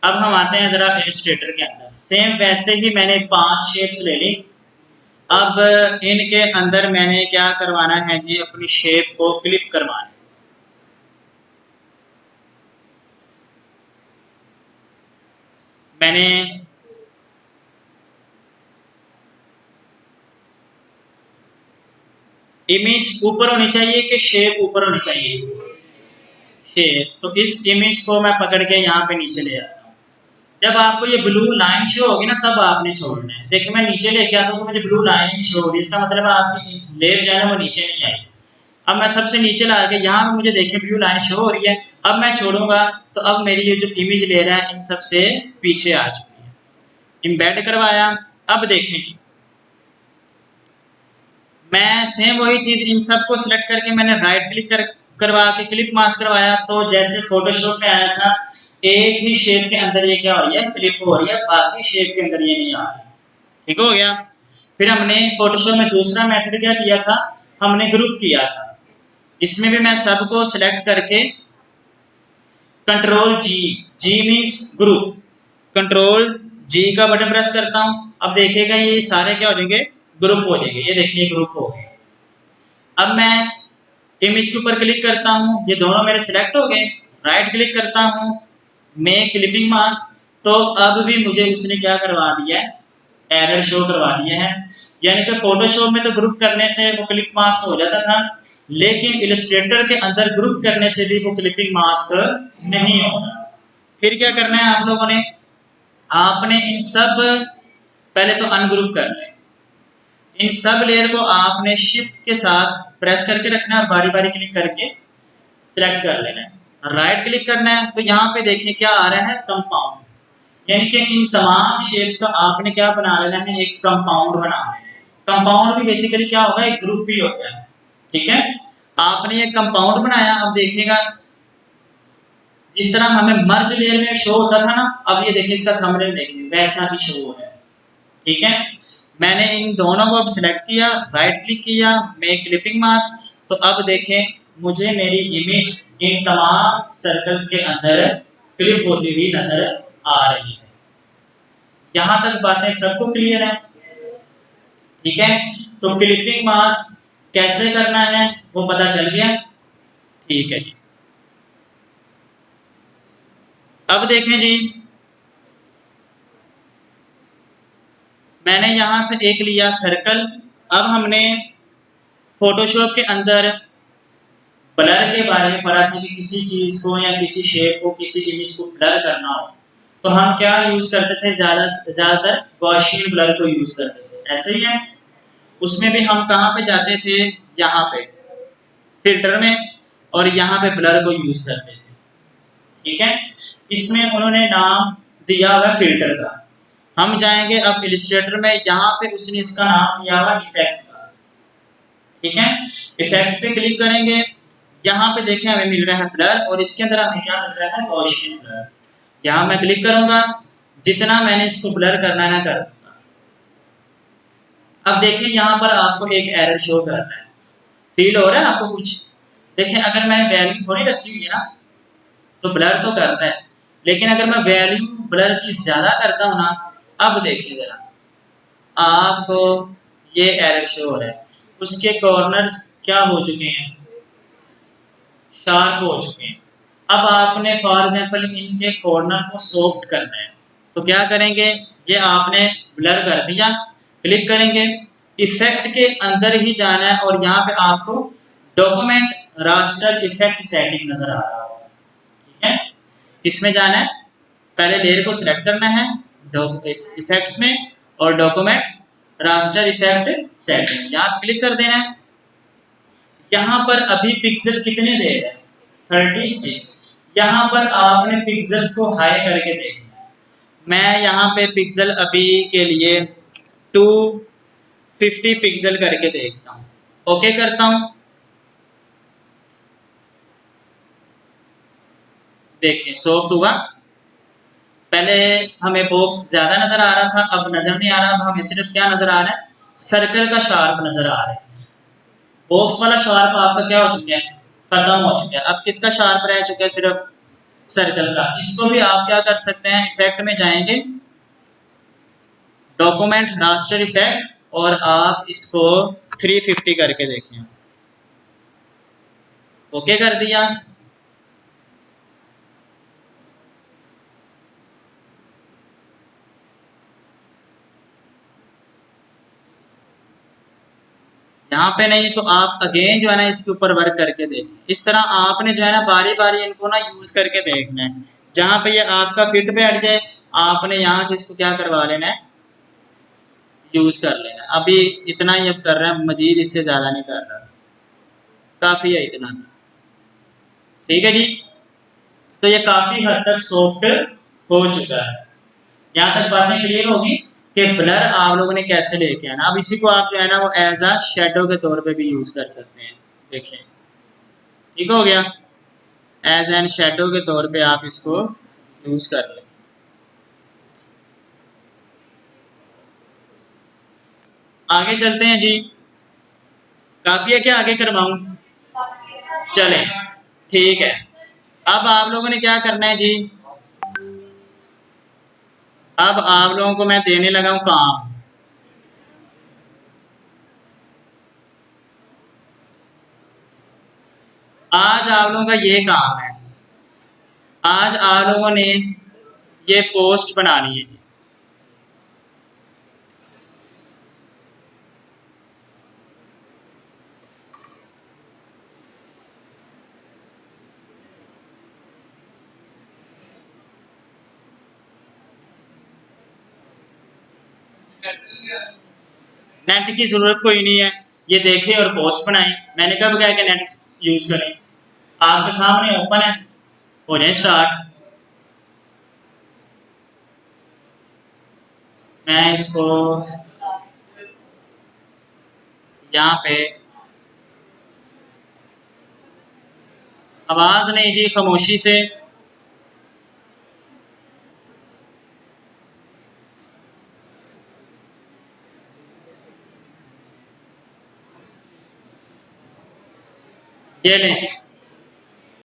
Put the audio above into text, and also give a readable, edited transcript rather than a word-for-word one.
अब हम आते हैं जरा इलस्ट्रेटर के अंदर। सेम वैसे ही मैंने 5 शेप्स ले ली। अब इनके अंदर मैंने क्या करवाना है जी, अपनी शेप को क्लिप करवाना है। मैंने इमेज ऊपर होनी चाहिए कि शेप ऊपर होनी चाहिए? शेप। तो इस इमेज को मैं पकड़ के यहाँ पे नीचे ले आता हूँ। जब आपको ये ब्लू लाइन शो होगी ना, तब आपने छोड़ना है। देखिए मैं नीचे लेके आता हूँ तो मुझे ब्लू लाइन ही शो होगी, इसका मतलब है आपकी लेयर जो है वो नीचे नहीं आई। अब मैं सबसे नीचे ला के यहाँ पे मुझे देखिए ब्लू लाइन शो हो रही है। अब मैं छोड़ूंगा तो अब मेरी ये जो इमेज लेयर है इन सबसे पीछे आ चुकी है। इम्बेड करवाया। अब देखें मैं सेम वही चीज इन सबको सिलेक्ट करके मैंने राइट क्लिक करवा के क्लिप मास्क करवाया। तो जैसे फोटोशॉप में आया था, एक ही शेप के अंदर ये क्या हो रही है, क्लिप हो रही है, बाकी शेप के अंदर ये नहीं आ रही। ठीक हो गया। फिर हमने फोटोशॉप में दूसरा मेथड क्या किया था, हमने ग्रुप किया था। इसमें भी मैं सबको सिलेक्ट करके कंट्रोल जी, जी मीन्स ग्रुप, कंट्रोल जी का बटन प्रेस करता हूं। अब देखिएगा ये सारे क्या हो जाएंगे, ग्रुप हो जाएंगे। ये देखिए ग्रुप हो गए। अब मैं इमेज के ऊपर क्लिक करता हूं, ये दोनों मेरे सिलेक्ट हो गए। राइट क्लिक करता हूं, मेक क्लिपिंग मास्क। तो अब भी मुझे उसने क्या करवा दिया है, एरर शो करवा दिया है। यानी कि फोटोशॉप में तो ग्रुप करने से वो क्लिप मास्क हो जाता था, लेकिन इलस्ट्रेटर के अंदर ग्रुप करने से भी वो क्लिपिंग मास्क नहीं होगा। फिर क्या करना है आप लोगों ने, आपने इन सब पहले तो अनग्रुप करना है। इन सब लेयर को आपने शिफ्ट के साथ प्रेस करके रखना है और बारी बारी क्लिक करके सिलेक्ट कर लेना है। राइट क्लिक करना है तो यहाँ पे देखिए क्या आ रहा है, कंपाउंड। यानी कि इन तमाम शेप्स का आपने क्या बना लेना है, एक कंपाउंड बना लेना है। कंपाउंड भी बेसिकली क्या होगा, एक ग्रुप भी होता है। ठीक है, आपने ये कंपाउंड बनाया। अब देखिएगा जिस तरह हमें मर्ज लेयर में शो होता था ना, अब ये देखिए इसका थंबनेल देखिए वैसा ही शो हो रहा है। ठीक है, मैंने इन दोनों को अब सिलेक्ट किया, राइट क्लिक किया, मेक क्लिपिंग मास्क। तो अब देखें मुझे मेरी इमेज इन तमाम सर्कल्स के अंदर क्लिप होती हुई नजर आ रही है। यहां तक बातें सबको क्लियर है? ठीक है, तो क्लिपिंग मास्क कैसे करना है वो पता चल गया। ठीक है जी, अब देखें जी, मैंने यहां से एक लिया सर्कल। अब हमने फोटोशॉप के अंदर ब्लर के बारे में पढ़ा था कि किसी चीज को या किसी शेप को, किसी इमेज को ब्लर करना हो तो हम क्या यूज करते थे, ज्यादातर गॉसियन ब्लर को यूज करते थे। ऐसे ही है, उसमें भी हम कहाँ पे जाते थे, यहाँ पे फिल्टर में, और यहाँ पे ब्लर को यूज करते थे। ठीक है, इसमें उन्होंने नाम दिया हुआ फिल्टर का। हम जाएंगे अब इलस्ट्रेटर में, यहाँ पे उसने इसका नाम दिया हुआ इफेक्ट का। ठीक है, इफेक्ट पे क्लिक करेंगे। यहाँ पे देखें हमें मिल रहा है ब्लर, और इसके अंदर हमें क्या मिल रहा है, गॉसियन ब्लर। यहाँ मैं क्लिक करूंगा, जितना मैंने इसको ब्लर करना है ना कर दूंगा। अब देखें यहाँ पर आपको एक एरर शो कर रहा है, फील हो रहा है आपको कुछ? देखें अगर मैंने वैल्यू थोड़ी रखी हुई है ना, तो ब्लर तो कर रहा है, लेकिन अगर मैं वैल्यू ब्लर की ज्यादा करता हूँ ना, अब देखिए जरा आपको ये एरर शो हो रहा है। उसके कॉर्नर्स क्या हो चुके हैं, शार्प हो चुके हैं। अब आपने फॉर एग्जांपल इनके कॉर्नर को सॉफ्ट करना है, तो क्या करेंगे, ये आपने ब्लर कर दिया, क्लिक करेंगे, इफेक्ट के अंदर ही जाना है, और यहाँ पे आपको डॉक्यूमेंट रास्टर इफेक्ट सेटिंग नजर आ रहा होगा। ठीक है, इसमें जाना है, पहले लेयर को सिलेक्ट करना है इफेक्ट्स में, और डॉक्यूमेंट रास्टर इफेक्ट सेटिंग यहाँ क्लिक कर देना है। यहाँ पर अभी पिक्सल कितने दे रहे हैं, 36। यहाँ पर आपने पिक्सल्स को हाई करके देखना है। मैं यहाँ पे पिक्सल अभी के लिए 250 पिक्सल करके देखता हूँ, ओके करता हूँ। देखिए सॉफ्ट हुआ। पहले हमें बॉक्स ज्यादा नजर आ रहा था, अब नजर नहीं आ रहा। अब हमें सिर्फ क्या नजर आ रहा है, सर्कल का शार्प नजर आ रहा है। बॉक्स वाला शार्प आपका क्या हो चुका है, खत्म हो चुका है। अब किसका शार्प रह चुका है, सिर्फ सर्कल का। इसको भी आप क्या कर सकते हैं, इफेक्ट में जाएंगे, डॉक्यूमेंट रास्टर इफेक्ट, और आप इसको 350 करके देखें। ओके कर दिया। यहाँ पे नहीं तो आप अगेन जो है ना इसके ऊपर वर्क करके देखें। इस तरह आपने जो है ना बारी बारी इनको ना यूज करके देखना है। जहाँ पे ये आपका फिट पे हट जाए आपने यहाँ से इसको क्या करवा लेना है, यूज कर लेना। अभी इतना ही अब कर रहा है, मजीद इससे ज्यादा नहीं कर रहा, काफी है इतना। ठीक है जी, तो ये काफी हद तक सॉफ्ट हो चुका है। यहाँ तक बातें क्लियर होगी कि ब्लर आप लोगों ने कैसे लेके आना। अब इसी को आप जो है ना वो एज अ शेडो के तौर पे भी यूज कर सकते हैं। देखिए ठीक हो गया, एज एन शेडो के तौर पे आप इसको यूज कर लें। आगे चलते हैं जी, काफी है क्या आगे करवाऊं? चलें ठीक है। अब आप लोगों ने क्या करना है जी, अब आप लोगों को मैं देने लगा हूं काम। आज आप लोगों का ये काम है, आज आप लोगों ने ये पोस्ट बनानी है। नेट की जरूरत कोई नहीं है, ये देखें और पोस्ट बनाएं। मैंने कब कहा कि नेट यूज करें, आपके सामने ओपन है, हो जाए स्टार्ट। मैं इसको यहाँ पे आवाज नहीं जी, खामोशी से। ये लें जी,